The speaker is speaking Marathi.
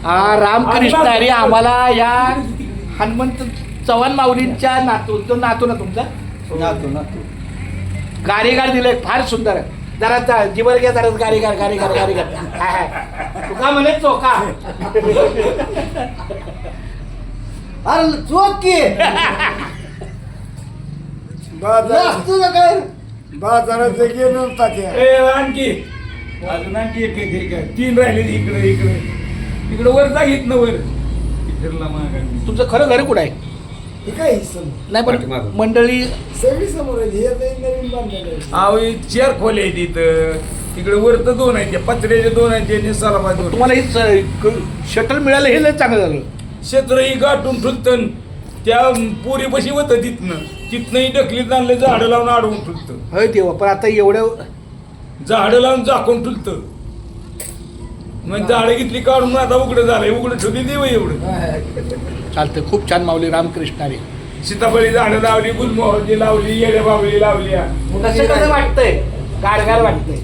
रामकृष्ण हरी आम्हाला या हनुमंत चव्हाण माऊलींच्या नातू तो नातू ना तुमचा गारीगार दिलंय फार सुंदर. जरा जिवर घ्या जरा गारीगार गारीगार गारीगार तुका म्हणे चोका अरे चोक की तुझं काय बाजाराचं गेलो आणखी अजून आणखी एक 3 राहिले इकडे इकडे इकडे वर जा घेत ना वर फिरला मागा. तुमचं खरं घर कुठं आहे? काय नाही पण मंडळी सगळी समोर आहे. हे आता नवीन बांधलेलं अहो 4 खोले आहेत इथं. तिकडे वर तर 2 आहेत, पत्र्याचे 2 आहेत, निसाला 2. तुम्हाला हे शटल मिळालं हे लय चांगलं झालं. क्षेत्र ही गाठून ठुलतं त्या पुरी पशी होतं तिथनंही ढकलीत आणलं झाडं लावून अडवून ठुलतं. होय तेव्हा पण आता एवढं झाडं लावून झाकून ठुलतं. मग झाडं घेतली काढून आता उघडं झालंय. उघडं ठेवली देव एवढं चालतं. खूप छान माऊली रामकृष्ण हरी. सीताफळी झाडं लावली, गुलमोहरची लावली, येड्या बाबळी लावली. कसं कसं वाटतंय? गारगार वाटतंय.